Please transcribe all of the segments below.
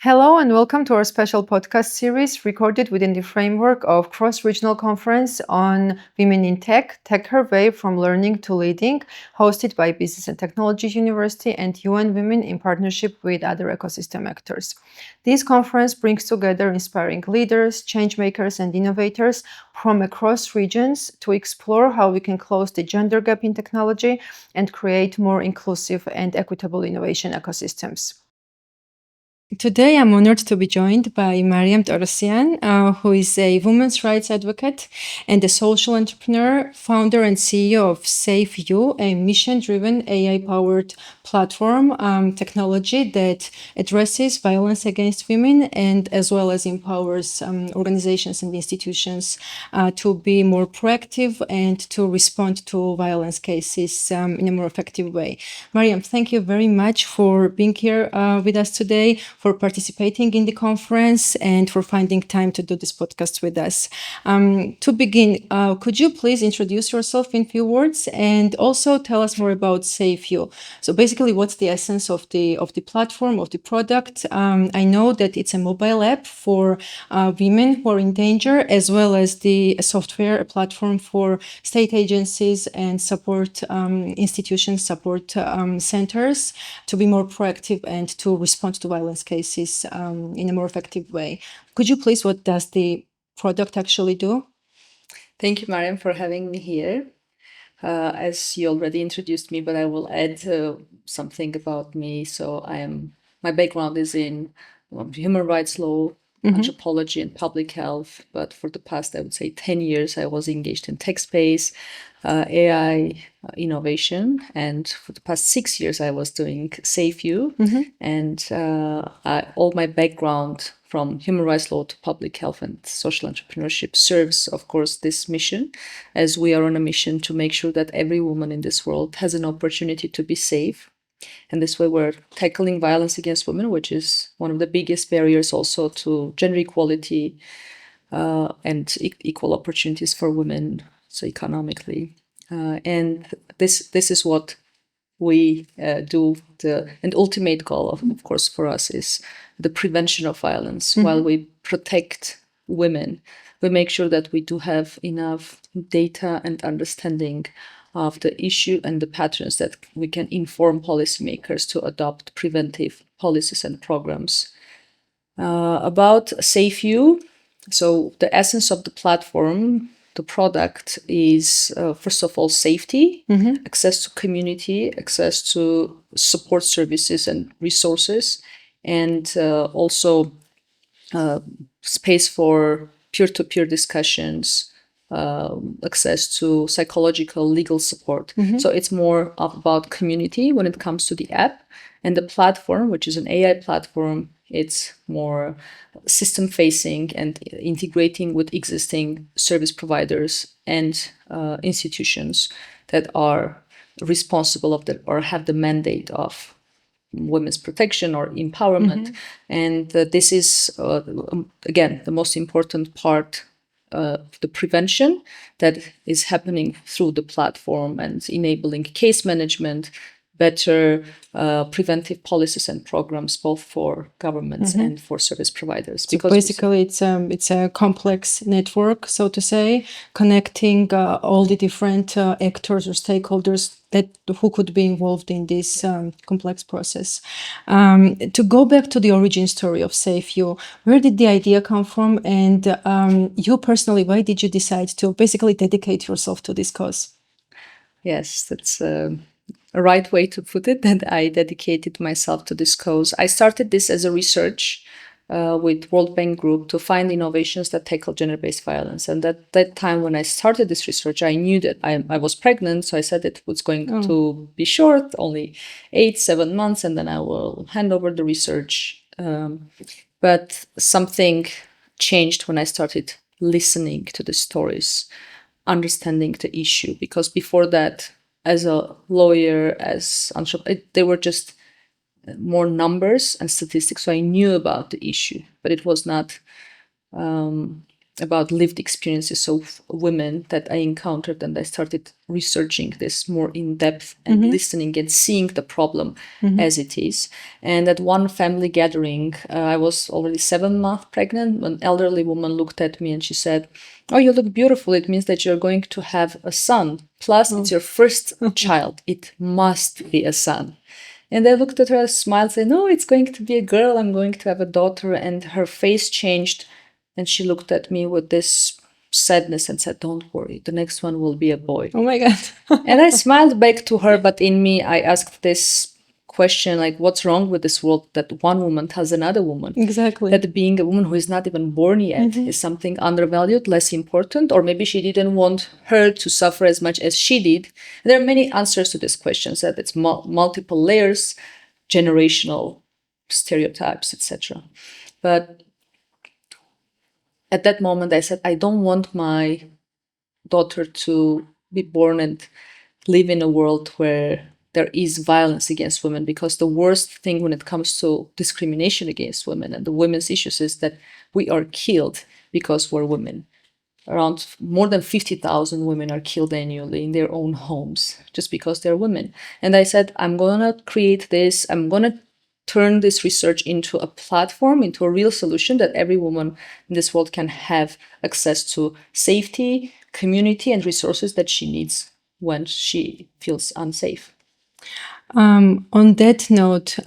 Hello and welcome to our special podcast series recorded within the framework of Cross-Regional Conference on Women in Tech, Tech Her Way from Learning to Leading, hosted by Business and Technology University and UN Women in partnership with other ecosystem actors. This conference brings together inspiring leaders, change makers and innovators from across regions to explore how we can close the gender gap in technology and create more inclusive and equitable innovation ecosystems. Today, I'm honored to be joined by Mariem Torosyan, who is a women's rights advocate and a social entrepreneur, founder and CEO of SafeU, a mission-driven AI-powered platform technology that addresses violence against women and as well as empowers organizations and institutions to be more proactive and to respond to violence cases in a more effective way. Mariem, thank you very much for being here with us today, for participating in the conference and for finding time to do this podcast with us. To begin, could you please introduce yourself in a few words and also tell us more about SafeU? So basically, what's the essence of the platform, of the product? I know that it's a mobile app for women who are in danger, as well as the software, a platform for state agencies and support institutions, support centers to be more proactive and to respond to violence cases in a more effective way. Could you please, what does the product actually do? Thank you, Mariam, for having me here. As you already introduced me, but I will add something about me. So my background is in human rights law, anthropology, and public health. But for the past, I would say, 10 years, I was engaged in tech space, AI innovation. And for the past 6 years, I was doing SafeU. And all my background from human rights law to public health and social entrepreneurship serves, of course, this mission, as we are on a mission to make sure that every woman in this world has an opportunity to be safe. And this way we're tackling violence against women, which is one of the biggest barriers also to gender equality and equal opportunities for women, so economically. And this is what we do. And ultimate goal, of course, for us is the prevention of violence. While we protect women, we make sure that we do have enough data and understanding of the issue and the patterns that we can inform policymakers to adopt preventive policies and programs. About SafeU, so the essence of the platform, the product is, first of all, safety, access to community, access to support services and resources, and also space for peer-to-peer discussions, access to psychological, legal support. So it's more about community when it comes to the app. And the platform, which is an AI platform, it's more system-facing and integrating with existing service providers and institutions that are responsible of that or have the mandate of women's protection or empowerment. And this is, again, the most important part of the prevention that is happening through the platform and enabling case management, better preventive policies and programs, both for governments and for service providers. Because basically, it's a complex network, so to say, connecting all the different actors or stakeholders who could be involved in this complex process. To go back to the origin story of SafeU, where did the idea come from? And you personally, why did you decide to basically dedicate yourself to this cause? Yes, that's a right way to put it, that I dedicated myself to this cause. I started this as a research with World Bank Group to find innovations that tackle gender-based violence. And at that time, when I started this research, I knew that I was pregnant. So I said it was going to be short, only 8-7 months, and then I will hand over the research. But something changed when I started listening to the stories, understanding the issue. Because before that, as a lawyer, as they were just more numbers and statistics. So I knew about the issue, but it was not about lived experiences of women that I encountered, and I started researching this more in depth and listening and seeing the problem as it is. And at one family gathering, I was already 7 months pregnant. An elderly woman looked at me and she said, "Oh, you look beautiful. It means that you're going to have a son. Plus, it's your first child. It must be a son." And I looked at her, smiled, said, "No, it's going to be a girl. I'm going to have a daughter." And her face changed. And she looked at me with this sadness and said, "Don't worry, the next one will be a boy." Oh my God. And I smiled back to her, but in me, I asked this question, like, what's wrong with this world that one woman has another woman? Exactly. That being a woman who is not even born yet is something undervalued, less important, or maybe she didn't want her to suffer as much as she did. There are many answers to these questions, that it's multiple layers, generational stereotypes, etc. But at that moment, I said, I don't want my daughter to be born and live in a world where there is violence against women, because the worst thing when it comes to discrimination against women and the women's issues is that we are killed because we're women. Around more than 50,000 women are killed annually in their own homes just because they're women. And I said, I'm going to create this, I'm going to turn this research into a platform, into a real solution that every woman in this world can have access to safety, community, and resources that she needs when she feels unsafe. On that note,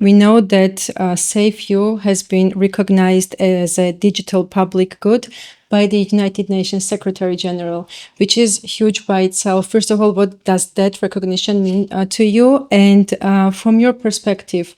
we know that SafeU has been recognized as a digital public good by the United Nations Secretary General, which is huge by itself. First of all, what does that recognition mean to you? And from your perspective,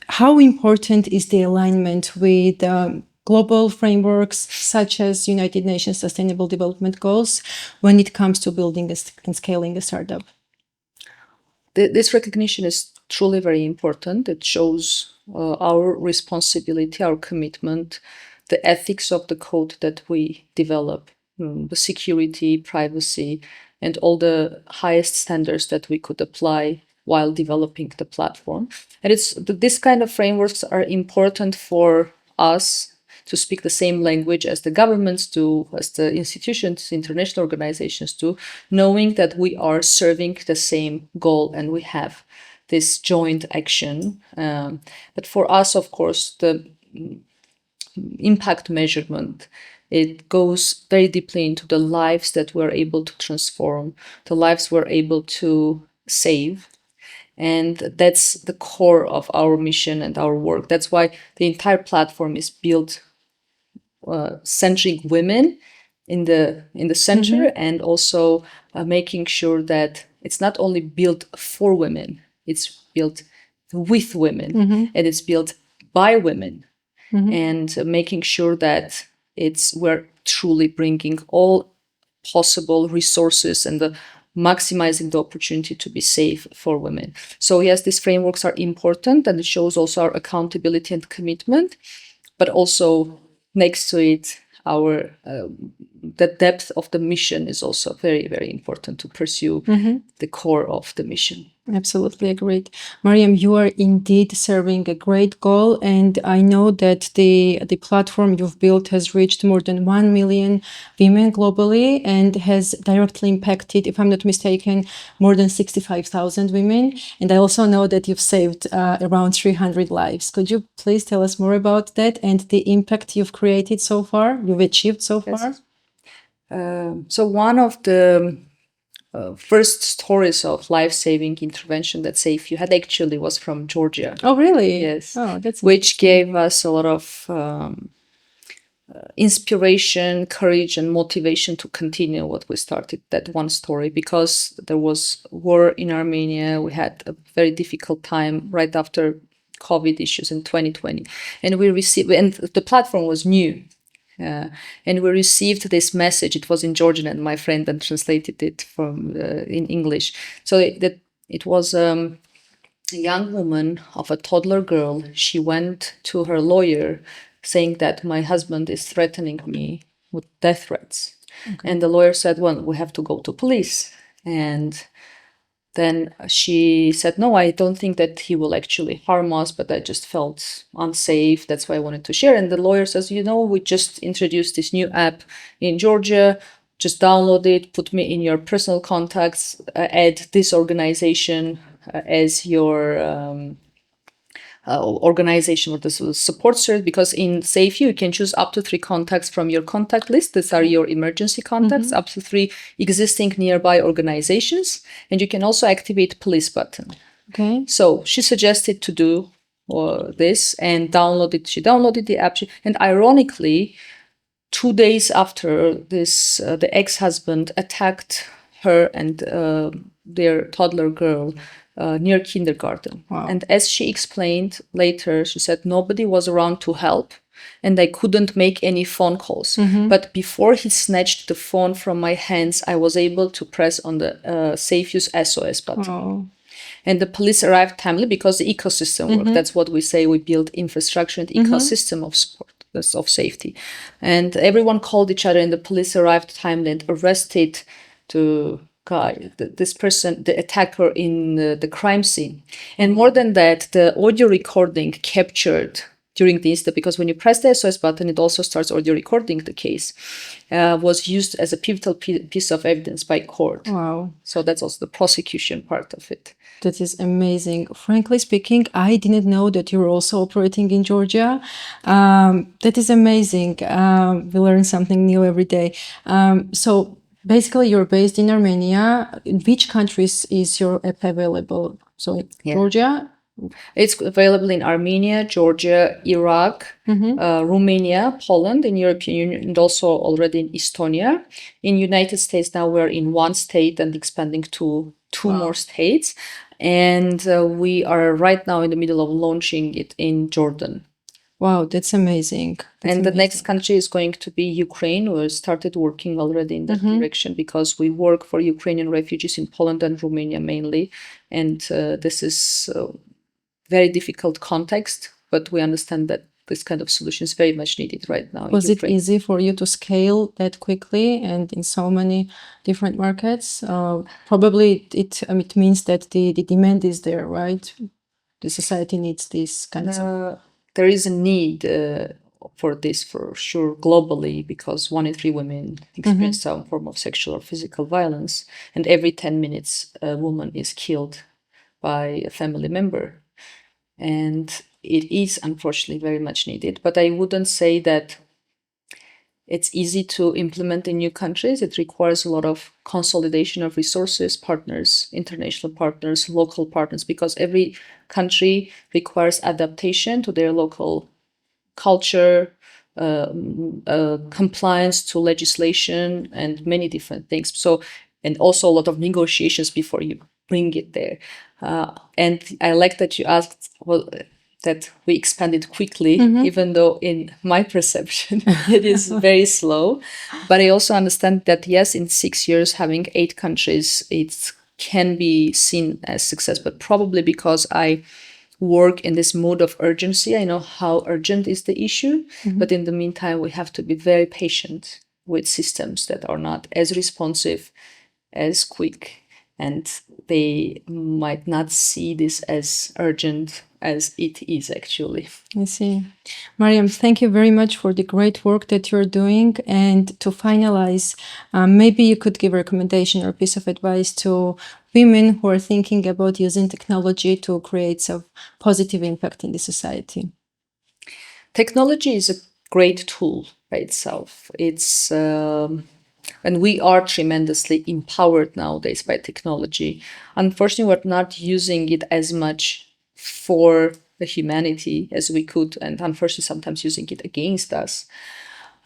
how important is the alignment with global frameworks such as United Nations Sustainable Development Goals when it comes to building and scaling a startup? This recognition is truly very important. It shows our responsibility, our commitment, the ethics of the code that we develop, the security, privacy, and all the highest standards that we could apply while developing the platform. And this kind of frameworks are important for us to speak the same language as the governments do, as the institutions, international organizations do, knowing that we are serving the same goal and we have this joint action. But for us, of course, the impact measurement, it goes very deeply into the lives that we're able to transform, the lives we're able to save. And that's the core of our mission and our work. That's why the entire platform is built centering women in the center, and also making sure that it's not only built for women, it's built with women, and it's built by women, and making sure that we're truly bringing all possible resources and maximizing the opportunity to be safe for women. So yes, these frameworks are important, and it shows also our accountability and commitment, but also next to it, the depth of the mission is also very, very important to pursue the core of the mission. Absolutely agreed. Mariam, you are indeed serving a great goal, and I know that the platform you've built has reached more than 1 million women globally and has directly impacted, if I'm not mistaken, more than 65,000 women. And I also know that you've saved around 300 lives. Could you please tell us more about that and the impact you've created so far, you've achieved so far? So one of the first stories of life-saving intervention that SafeU had actually was from Georgia. Oh, really? Yes. Oh, that's which gave us a lot of inspiration, courage, and motivation to continue what we started, that one story, because there was war in Armenia. We had a very difficult time right after COVID issues in 2020. And the platform was new. And we received this message. It was in Georgian, and my friend then translated it from in English. So it was a young woman of a toddler girl. She went to her lawyer saying that my husband is threatening me with death threats. Okay. And the lawyer said, well, we have to go to police. And then she said, no, I don't think that he will actually harm us, but I just felt unsafe. That's why I wanted to share. And the lawyer says, we just introduced this new app in Georgia. Just download it, put me in your personal contacts, add this organization as your organization or the support service, because in SafeU you can choose up to 3 contacts from your contact list. These are your emergency contacts, up to 3 existing nearby organizations, and you can also activate police button. Okay. So she suggested to do this and download it. She downloaded the app, and ironically, 2 days after this, the ex-husband attacked her and their toddler girl near kindergarten. Wow. And as she explained later, she said nobody was around to help and I couldn't make any phone calls. But before he snatched the phone from my hands, I was able to press on the SafeU's SOS button. Oh. And the police arrived timely because the ecosystem worked. That's what we say. We build infrastructure and ecosystem of support, of safety. And everyone called each other and the police arrived timely and arrested this person, the attacker in the crime scene. And more than that, the audio recording captured during the incident, because when you press the SOS button, it also starts audio recording the case, was used as a pivotal piece of evidence by court. Wow. So that's also the prosecution part of it. That is amazing. Frankly speaking, I didn't know that you're also operating in Georgia. That is amazing. We learn something new every day. So basically, you're based in Armenia. In which countries is your app available? So Georgia? It's available in Armenia, Georgia, Iraq, Romania, Poland, in European Union, and also already in Estonia. In United States now we're in 1 state and expanding to 2 more states. And we are right now in the middle of launching it in Jordan. Wow, that's amazing. The next country is going to be Ukraine. We started working already in that direction because we work for Ukrainian refugees in Poland and Romania mainly. And this is very difficult context, but we understand that this kind of solution is very much needed right now. Was it easy for you to scale that quickly and in so many different markets? Probably it means that the demand is there, right? The society needs this kind of... There is a need for this for sure globally, because 1 in 3 women experience some form of sexual or physical violence, and every 10 minutes a woman is killed by a family member. And it is unfortunately very much needed, but I wouldn't say that it's easy to implement in new countries. It requires a lot of consolidation of resources, partners, international partners, local partners, because every country requires adaptation to their local culture, compliance to legislation, and many different things. So, and also a lot of negotiations before you bring it there. And I like that you asked, that we expanded quickly, even though in my perception, it is very slow. But I also understand that, yes, in 6 years, having 8 countries, it can be seen as success, but probably because I work in this mode of urgency. I know how urgent is the issue, but in the meantime, we have to be very patient with systems that are not as responsive, as quick, and they might not see this as urgent as it is actually. I see. Mariam, thank you very much for the great work that you're doing. And to finalize, maybe you could give a recommendation or a piece of advice to women who are thinking about using technology to create some positive impact in the society. Technology is a great tool by itself. It's and we are tremendously empowered nowadays by technology. Unfortunately, we're not using it as much for the humanity as we could, and unfortunately sometimes using it against us.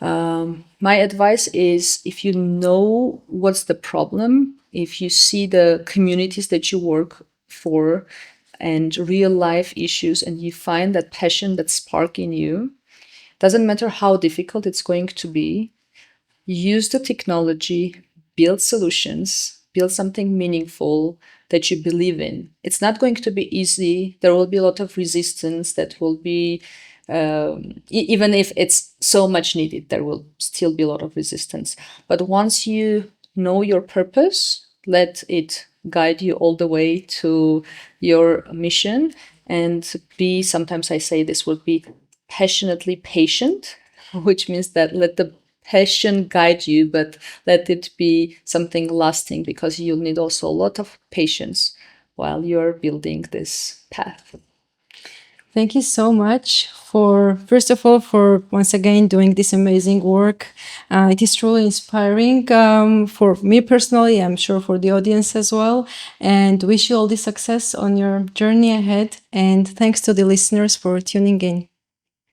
My advice is, if you know what's the problem, if you see the communities that you work for and real life issues, and you find that passion, that spark in you, doesn't matter how difficult it's going to be, use the technology, build solutions, build something meaningful that you believe in. It's not going to be easy. There will be a lot of resistance that will be, even if it's so much needed, there will still be a lot of resistance. But once you know your purpose, let it guide you all the way to your mission. And B, sometimes I say this would be passionately patient, which means that let the passion guide you, but let it be something lasting, because you'll need also a lot of patience while you're building this path. Thank you so much for, first of all, for once again doing this amazing work. It is truly inspiring for me personally, I'm sure for the audience as well. And wish you all the success on your journey ahead. And thanks to the listeners for tuning in.